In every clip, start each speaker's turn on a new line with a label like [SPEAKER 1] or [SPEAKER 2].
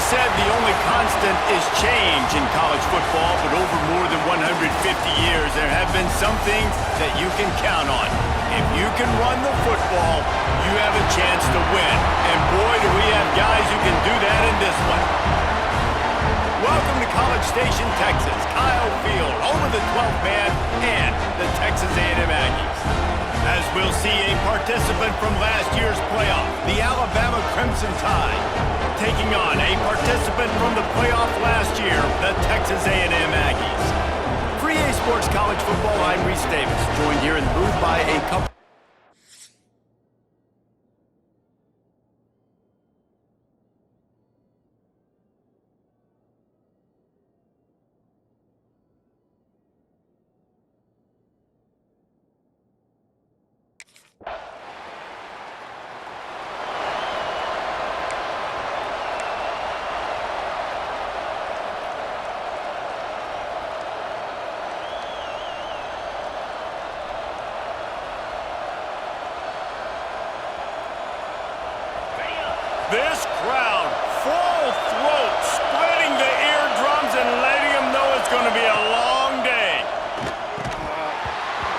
[SPEAKER 1] said the only constant is change in college football, but over more than 150 years, there have been some things that you can count on. If you can run the football, you have a chance to win. And boy, do we have guys who can do that in this one. Welcome to College Station, Texas. Kyle Field, home of the 12th man and the Texas A&M Aggies. As we'll see a participant from last year's playoff, the Alabama Crimson Tide, taking on a participant from the playoff last year, the Texas A&M Aggies. For EA Sports College Football, I'm Reese Davis, joined here in the booth by a couple. This crowd, full throat, splitting the eardrums and letting them know it's going to be a long day.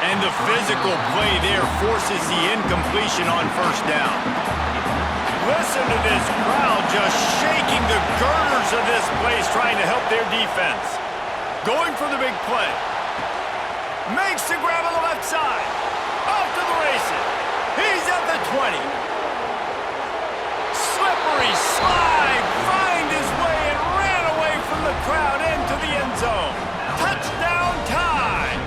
[SPEAKER 1] And the physical play there forces the incompletion on first down. Listen to this crowd just shaking the girders of this place, trying to help their defense. Going for the big play. Makes the grab on the left side. Off to the races. He's at the 20. Slippery slide, find his way and ran away from the crowd into the end zone. Touchdown time.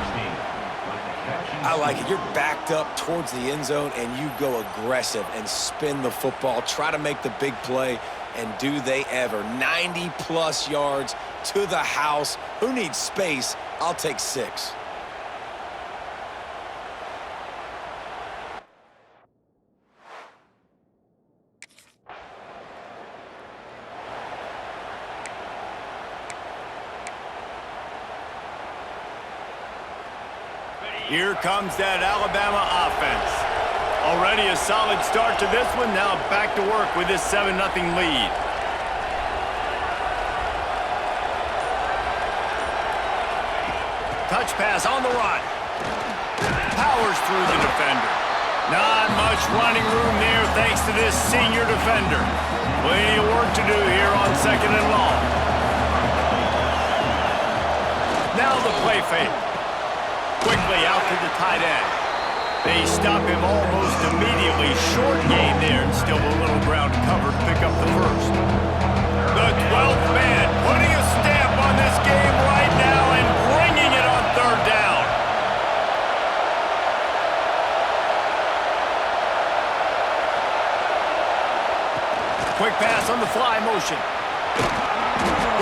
[SPEAKER 2] I like it. You're backed up towards the end zone and you go aggressive and spin the football, try to make the big play, and do they ever. 90-plus yards to the house. Who needs space? I'll take 6.
[SPEAKER 1] Here comes that Alabama offense. Already a solid start to this one. Now back to work with this 7-0 lead. Touch pass on the run. Powers through the defender. Not much running room there thanks to this senior defender. Plenty of work to do here on 2nd and long. Now the play fake. Quickly out to the tight end. They stop him almost immediately. Short gain there, and still a little ground cover to pick up the first. The 12th man putting a stamp on this game right now and bringing it on 3rd down. Quick pass on the fly motion.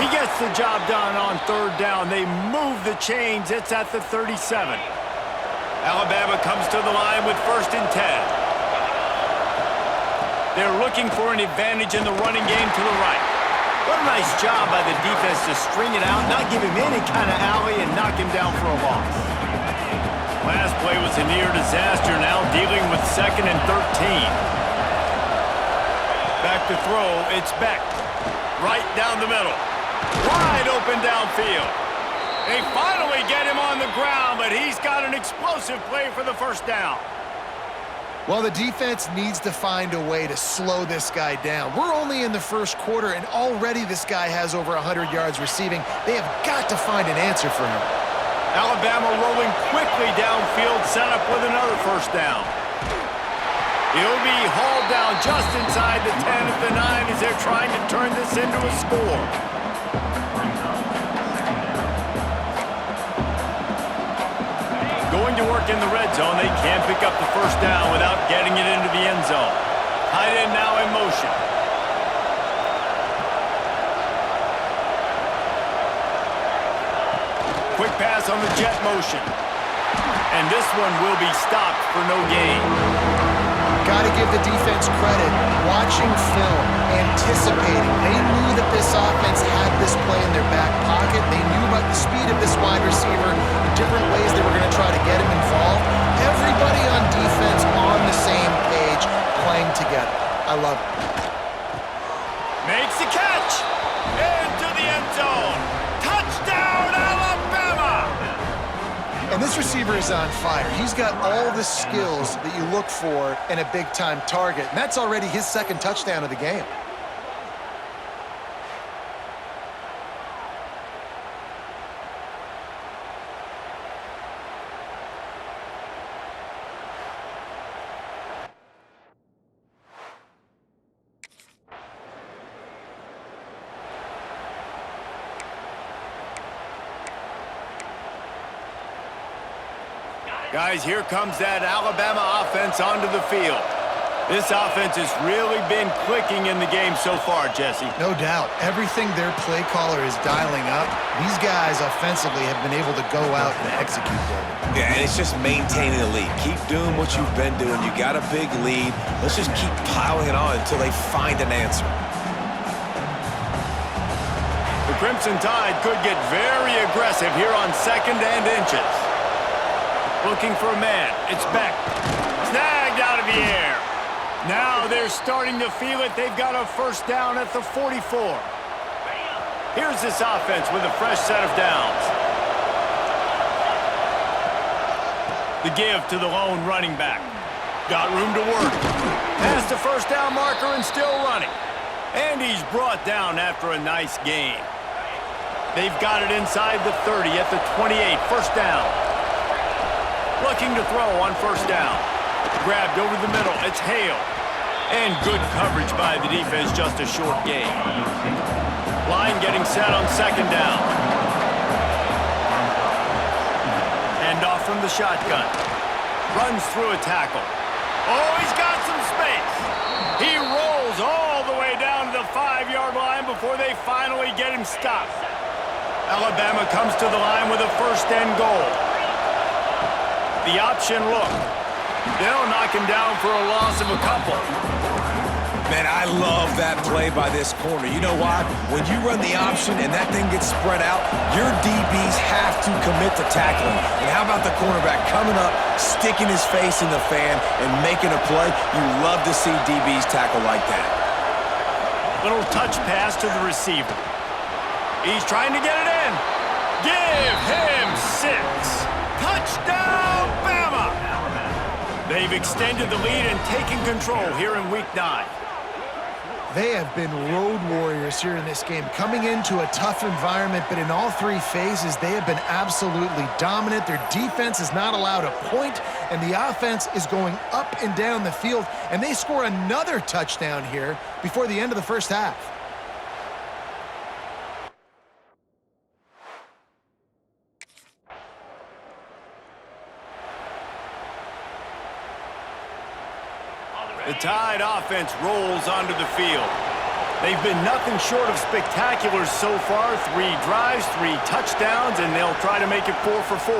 [SPEAKER 1] He gets the job done on 3rd down. They move the chains. It's at the 37. Alabama comes to the line with 1st and 10. They're looking for an advantage in the running game to the right. What a nice job by the defense to string it out, not give him any kind of alley, and knock him down for a loss. Last play was a near disaster, now dealing with 2nd and 13. Back to throw, it's Beck. Right down the middle. Wide open downfield. They finally get him on the ground, but he's got an explosive play for the 1st down.
[SPEAKER 3] Well, the defense needs to find a way to slow this guy down. We're only in the 1st quarter, and already this guy has over 100 yards receiving. They have got to find an answer for him.
[SPEAKER 1] Alabama rolling quickly downfield, set up with another 1st down. He'll be hauled down just inside the 10 at the 9 as they're trying to turn this into a score. Going to work in the red zone, they can't pick up the 1st down without getting it into the end zone. Tight end now in motion. Quick pass on the jet motion. And this one will be stopped for no gain.
[SPEAKER 3] Got to give the defense credit. Watching film, anticipating. They knew that this offense had this play in their back pocket. They knew about the speed of this wide receiver, the different ways they were going to try to get him involved. Everybody on defense on the same page, playing together. I love it.
[SPEAKER 1] Makes the catch.
[SPEAKER 3] And this receiver is on fire. He's got all the skills that you look for in a big-time target, and that's already his second touchdown of the game.
[SPEAKER 1] Guys, here comes that Alabama offense onto the field. This offense has really been clicking in the game so far, Jesse.
[SPEAKER 3] No doubt. Everything their play caller is dialing up, these guys offensively have been able to go out and execute that.
[SPEAKER 2] Yeah, and it's just maintaining the lead. Keep doing what you've been doing. You got a big lead. Let's just keep piling it on until they find an answer.
[SPEAKER 1] The Crimson Tide could get very aggressive here on 2nd and inches. Looking for a man. It's Beck. Snagged out of the air. Now they're starting to feel it. They've got a first down at the 44. Here's this offense with a fresh set of downs. The give to the lone running back. Got room to work. Past the first down marker and still running. And he's brought down after a nice gain. They've got it inside the 30 at the 28. First down. Looking to throw on first down. Grabbed over the middle. It's Hale. And good coverage by the defense, just a short gain. Line getting set on 2nd down. Hand off from the shotgun. Runs through a tackle. Oh, he's got some space. He rolls all the way down to the 5-yard line before they finally get him stopped. Alabama comes to the line with a first and goal. The option look. They'll knock him down for a loss of a couple.
[SPEAKER 2] Man, I love that play by this corner. You know why? When you run the option and that thing gets spread out, your DBs have to commit to tackling. And how about the cornerback coming up, sticking his face in the fan, and making a play? You love to see DBs tackle like that.
[SPEAKER 1] Little touch pass to the receiver. He's trying to get it in. Give him 6. Touchdown, Bama! They've extended the lead and taken control here in Week 9.
[SPEAKER 3] They have been road warriors here in this game, coming into a tough environment, but in all 3 phases, they have been absolutely dominant. Their defense is not allowed a point, and the offense is going up and down the field, and they score another touchdown here before the end of the first half.
[SPEAKER 1] The Tide offense rolls onto the field. They've been nothing short of spectacular so far. 3 drives, 3 touchdowns, and they'll try to make it 4 for 4.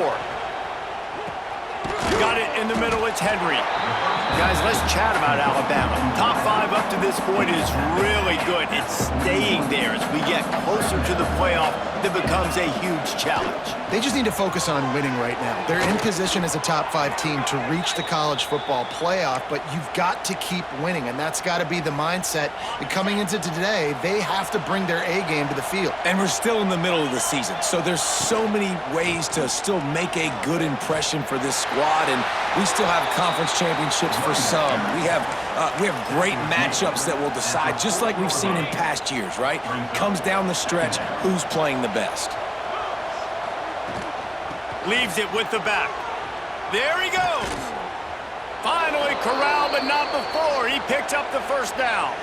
[SPEAKER 1] Got it in the middle. It's Henry. Guys, let's chat about Alabama. Top 5 up to this point is really good. It's staying there as we get closer to the playoff. That becomes a huge challenge.
[SPEAKER 3] They just need to focus on winning right now. They're in position as a top 5 team to reach the college football playoff, but you've got to keep winning, and that's got to be the mindset. And coming into today, they have to bring their A game to the field.
[SPEAKER 2] And we're still in the middle of the season, so there's so many ways to still make a good impression for this squad, and we still have conference championships for some. We have great matchups that will decide, just like we've seen in past years, right? It comes down the stretch, who's playing the best.
[SPEAKER 1] Leaves it with the back. There he goes. Finally corralled, but not before. He picked up the first down.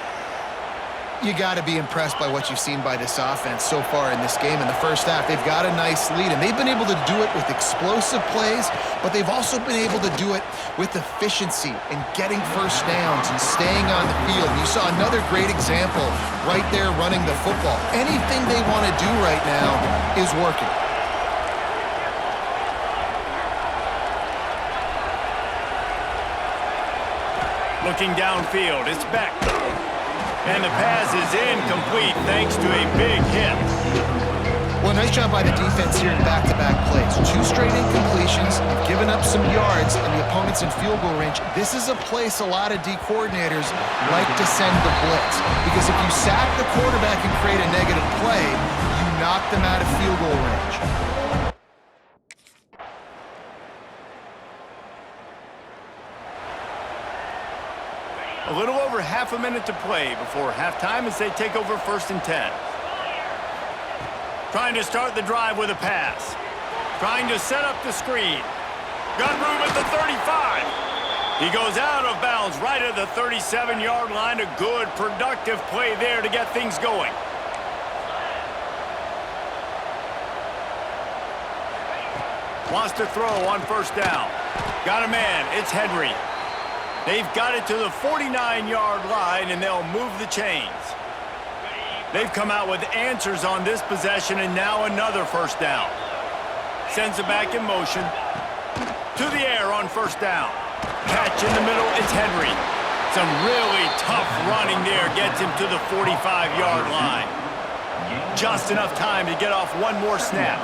[SPEAKER 3] You got to be impressed by what you've seen by this offense so far in this game. In the first half, they've got a nice lead, and they've been able to do it with explosive plays, but they've also been able to do it with efficiency and getting first downs and staying on the field. You saw another great example right there running the football. Anything they want to do right now is working.
[SPEAKER 1] Looking downfield, it's Beck. And the pass is incomplete thanks to a big hit.
[SPEAKER 3] Well, nice job by the defense here in back-to-back plays. 2 straight incompletions, they've given up some yards, and the opponent's in field goal range. This is a place a lot of D coordinators like to send the blitz, because if you sack the quarterback and create a negative play, you knock them out of field goal range.
[SPEAKER 1] over half a minute to play before halftime as they take over 1st and 10. Trying to start the drive with a pass. Trying to set up the screen. Got room at the 35. He goes out of bounds right at the 37-yard line. A good, productive play there to get things going. Wants to throw on 1st down. Got a man. It's Henry. They've got it to the 49-yard line, and they'll move the chains. They've come out with answers on this possession, and now another 1st down. Sends it back in motion. To the air on 1st down. Catch in the middle, it's Henry. Some really tough running there gets him to the 45-yard line. Just enough time to get off one more snap.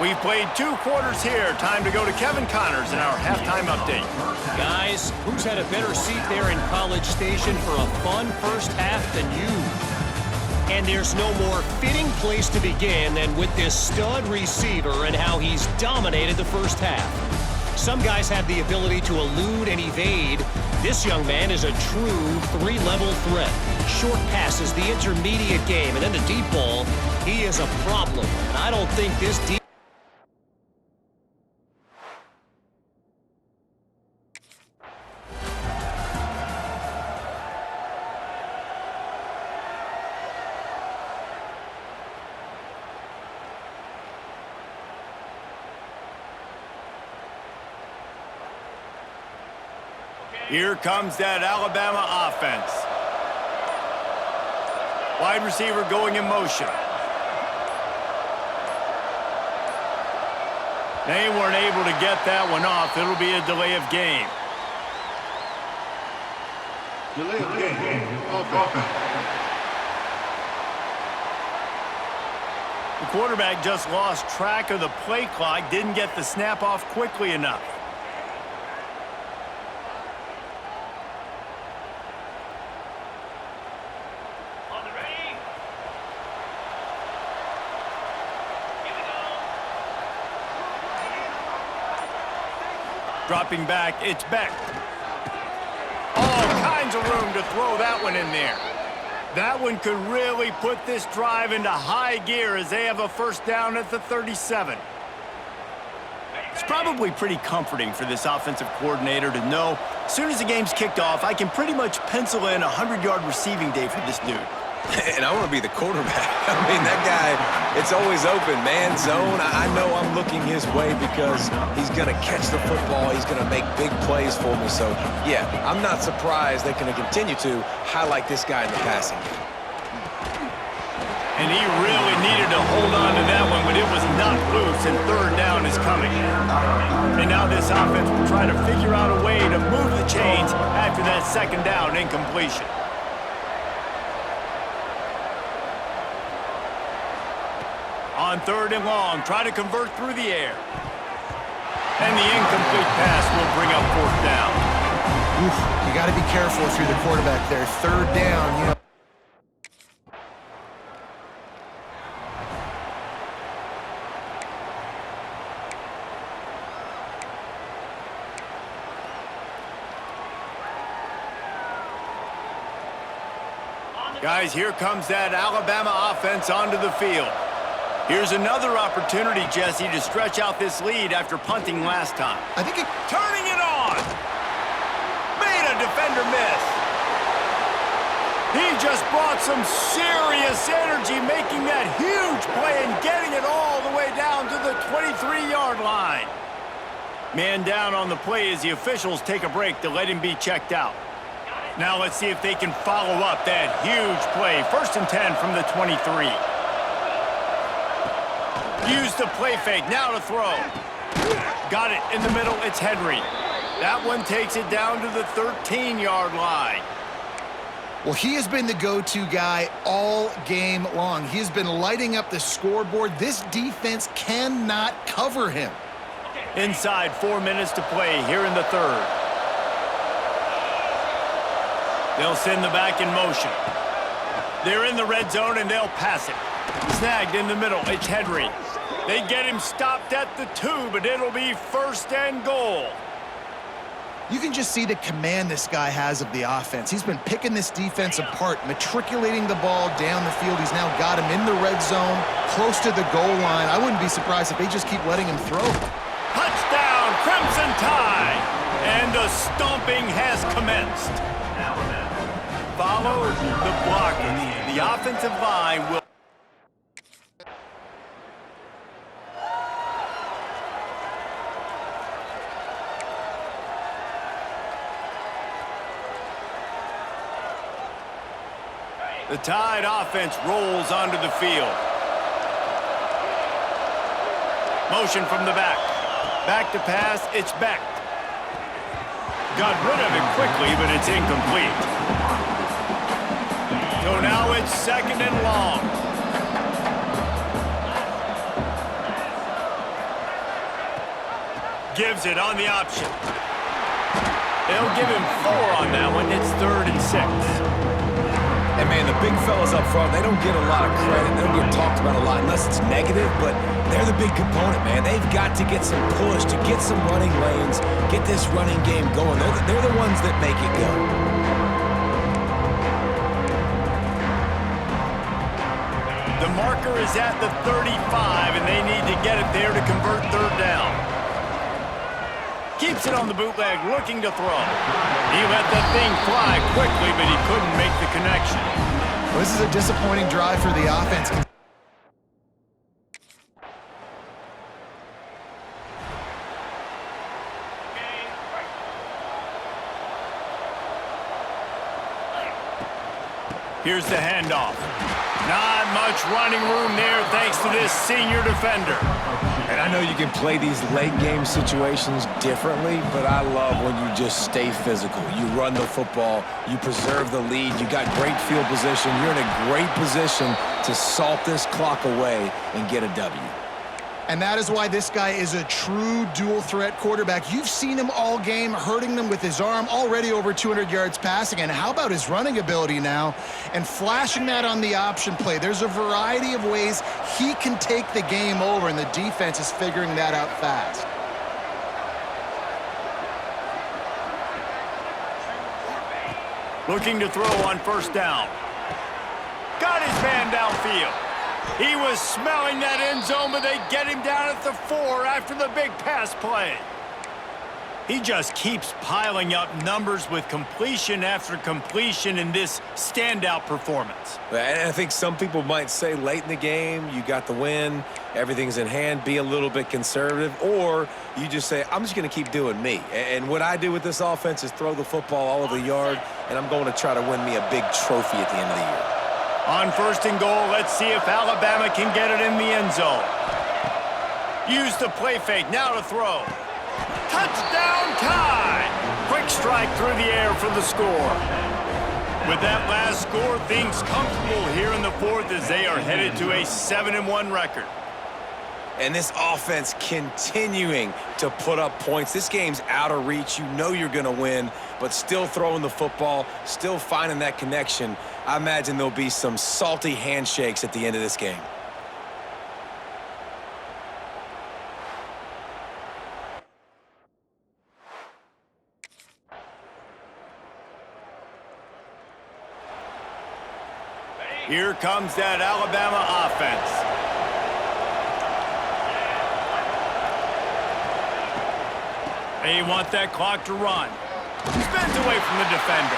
[SPEAKER 1] We've played 2 quarters here. Time to go to Kevin Connors in our halftime update.
[SPEAKER 4] Guys, who's had a better seat there in College Station for a fun first half than you? And there's no more fitting place to begin than with this stud receiver and how he's dominated the first half. Some guys have the ability to elude and evade. This young man is a true 3-level threat. Short passes, the intermediate game, and then the deep ball. He is a problem, and I don't think this deep...
[SPEAKER 1] Here comes that Alabama offense. Wide receiver going in motion. They weren't able to get that one off. It'll be a delay of game.
[SPEAKER 5] Delay of game. Offense.
[SPEAKER 1] The quarterback just lost track of the play clock, didn't get the snap off quickly enough. Dropping back, it's Beck. All kinds of room to throw that one in there. That one could really put this drive into high gear as they have a 1st down at the 37. It's probably pretty comforting for this offensive coordinator to know as soon as the game's kicked off, I can pretty much pencil in a 100-yard receiving day for this dude.
[SPEAKER 2] And I want to be the quarterback. I mean, that guy, it's always open, man, zone. I know I'm looking his way because he's going to catch the football. He's going to make big plays for me. So, yeah, I'm not surprised they're going to continue to highlight this guy in the passing game.
[SPEAKER 1] And he really needed to hold on to that one, but it was not loose, and 3rd down is coming. And now this offense will try to figure out a way to move the chains after that 2nd down incompletion. On 3rd and long, try to convert through the air. And the incomplete pass will bring up 4th down.
[SPEAKER 3] Oof, you got to be careful if you're the quarterback there. 3rd down, you know.
[SPEAKER 1] Guys, here comes that Alabama offense onto the field. Here's another opportunity, Jesse, to stretch out this lead after punting last time.
[SPEAKER 3] I think it...
[SPEAKER 1] Turning it on! Made a defender miss. He just brought some serious energy, making that huge play and getting it all the way down to the 23-yard line. Man down on the play as the officials take a break to let him be checked out. Now let's see if they can follow up that huge play. 1st and 10 from the 23. Use the play fake, now to throw. Got it in the middle, it's Henry. That one takes it down to the 13-yard line.
[SPEAKER 3] Well, he has been the go-to guy all game long. He has been lighting up the scoreboard. This defense cannot cover him.
[SPEAKER 1] Inside 4 minutes to play here in the 3rd. They'll send the back in motion. They're in the red zone, and they'll pass it. Snagged in the middle. It's Henry. They get him stopped at the 2, but it'll be 1st and goal.
[SPEAKER 3] You can just see the command this guy has of the offense. He's been picking this defense apart, matriculating the ball down the field. He's now got him in the red zone, close to the goal line. I wouldn't be surprised if they just keep letting him throw.
[SPEAKER 1] Touchdown, Crimson Tide! And the stomping has commenced. Follow the blockers. The offensive line will... The Tide offense rolls onto the field. Motion from the back. Back to pass, it's Beck. Got rid of it quickly, but it's incomplete. So now it's 2nd and long. Gives it on the option. They'll give him 4 on that one. It's 3rd and 6.
[SPEAKER 2] And, man, the big fellas up front, they don't get a lot of credit. They don't get talked about a lot unless it's negative, but they're the big component, man. They've got to get some push, to get some running lanes, get this running game going. They're the ones that make it go.
[SPEAKER 1] The marker is at the 35, and they need to get it there to convert 3rd down. Keeps it on the bootleg, looking to throw. He let that thing fly quickly, but he couldn't make the connection.
[SPEAKER 3] Well, this is a disappointing drive for the offense.
[SPEAKER 1] Here's the handoff. Not much running room there thanks to this senior defender.
[SPEAKER 2] And I know you can play these late-game situations differently, but I love when you just stay physical. You run the football, you preserve the lead, you got great field position, you're in a great position to salt this clock away and get a W.
[SPEAKER 3] And that is why this guy is a true dual-threat quarterback. You've seen him all game, hurting them with his arm, already over 200 yards passing. And how about his running ability now? And flashing that on the option play. There's a variety of ways he can take the game over, and the defense is figuring that out fast.
[SPEAKER 1] Looking to throw on 1st down. Got his man downfield. He was smelling that end zone, but they get him down at the 4 after the big pass play. He just keeps piling up numbers with completion after completion in this standout performance.
[SPEAKER 2] And I think some people might say late in the game, you got the win, everything's in hand, be a little bit conservative, or you just say, I'm just going to keep doing me. And what I do with this offense is throw the football all over the yard, and I'm going to try to win me a big trophy at the end of the year.
[SPEAKER 1] On 1st and goal, let's see if Alabama can get it in the end zone. Use the play fake, now to throw. Touchdown Tide! Quick strike through the air for the score. With that last score, things comfortable here in the 4th as they are headed to a 7-1 record.
[SPEAKER 2] And this offense continuing to put up points. This game's out of reach. You know you're going to win, but still throwing the football, still finding that connection. I imagine there'll be some salty handshakes at the end of this game.
[SPEAKER 1] Here comes that Alabama offense. They want that clock to run. Spins away from the defender.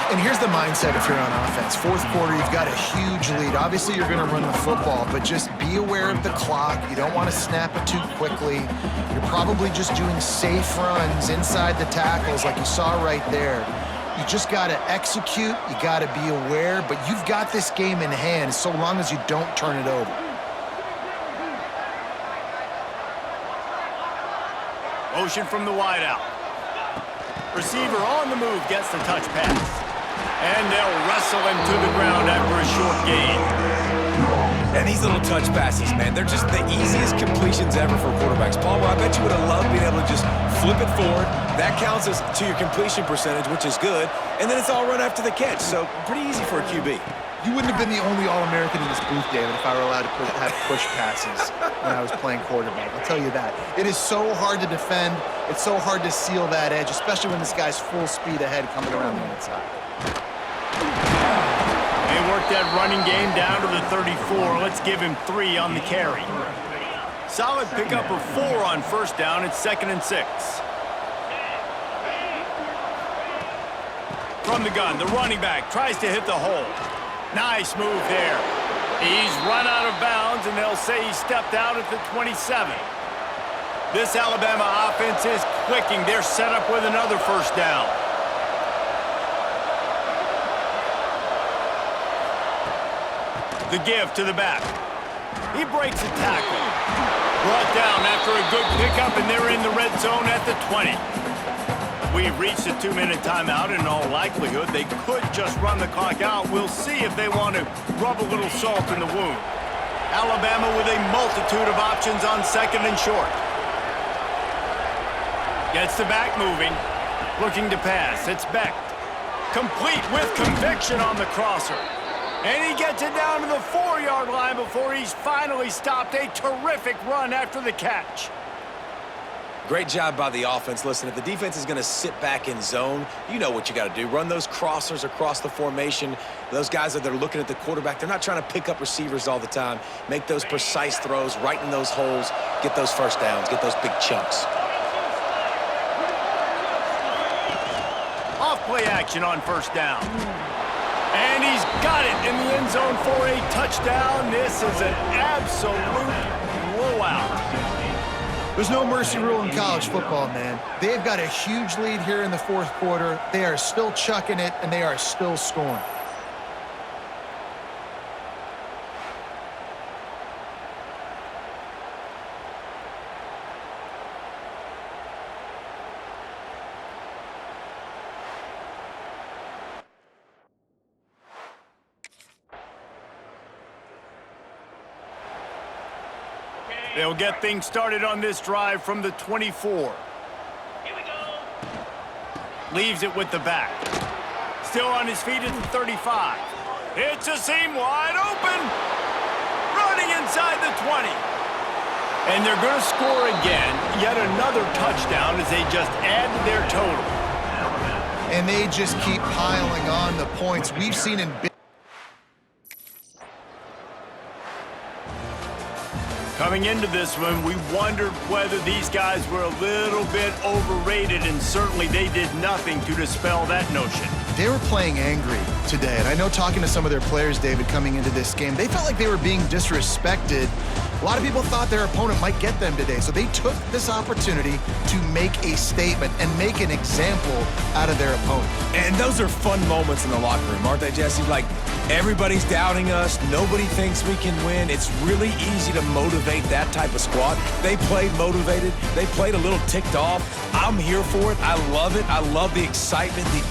[SPEAKER 3] And here's the mindset if you're on offense. 4th quarter, you've got a huge lead. Obviously, you're going to run the football, but just be aware of the clock. You don't want to snap it too quickly. You're probably just doing safe runs inside the tackles like you saw right there. You just got to execute. You got to be aware, but you've got this game in hand so long as you don't turn it over.
[SPEAKER 1] Motion from the wideout. Receiver on the move gets the touch pass. And they'll wrestle him to the ground after a short gain.
[SPEAKER 2] And these little touch passes, man, they're just the easiest completions ever for quarterbacks. Palmer, I bet you would have loved being able to just flip it forward. That counts as to your completion percentage, which is good. And then it's all run after the catch, so pretty easy for a QB.
[SPEAKER 3] You wouldn't have been the only All-American in this booth, David, if I were allowed to have push passes when I was playing quarterback. I'll tell you that. It is so hard to defend. It's so hard to seal that edge, especially when this guy's full speed ahead coming around the inside.
[SPEAKER 1] They worked that running game down to the 34. Let's give him 3 on the carry. Solid pickup of 4 on first down. It's 2nd and 6. From the gun, the running back tries to hit the hole. Nice move there. He's run out of bounds, and they'll say he stepped out at the 27. This Alabama offense is clicking. They're set up with another first down. The give to the back. He breaks a tackle. Brought down after a good pickup, and they're in the red zone at the 20. We've reached a 2-minute timeout. In all likelihood, they could just run the clock out. We'll see if they want to rub a little salt in the wound. Alabama with a multitude of options on 2nd and short. Gets the back moving. Looking to pass. It's Becht. Complete with conviction on the crosser. And he gets it down to the 4-yard line before he's finally stopped. A terrific run after the catch.
[SPEAKER 2] Great job by the offense. Listen, if the defense is going to sit back in zone, you know what you got to do. Run those crossers across the formation. Those guys that are looking at the quarterback, they're not trying to pick up receivers all the time. Make those precise throws right in those holes. Get those first downs. Get those big chunks.
[SPEAKER 1] Off play action on first down. And he's got it in the end zone for a touchdown. This is an absolute blowout.
[SPEAKER 3] There's no mercy rule in college football, man. They've got a huge lead here in the 4th quarter. They are still chucking it, and they are still scoring.
[SPEAKER 1] They'll get things started on this drive from the 24. Here we go. Leaves it with the back. Still on his feet at the 35. It's a seam wide open. Running inside the 20. And they're going to score again. Yet another touchdown as they just add to their total.
[SPEAKER 3] And they just keep piling on the points. We've seen in big.
[SPEAKER 1] Coming into this one, we wondered whether these guys were a little bit overrated, and certainly they did nothing to dispel that notion.
[SPEAKER 3] They were playing angry today, and I know talking to some of their players, David, coming into this game, they felt like they were being disrespected. A lot of people thought their opponent might get them today, so they took this opportunity to make a statement and make an example out of their opponent.
[SPEAKER 2] And those are fun moments in the locker room, aren't they, Jesse? Like, everybody's doubting us. Nobody thinks we can win. It's really easy to motivate that type of squad. They played motivated. They played a little ticked off. I'm here for it. I love it. I love the excitement, the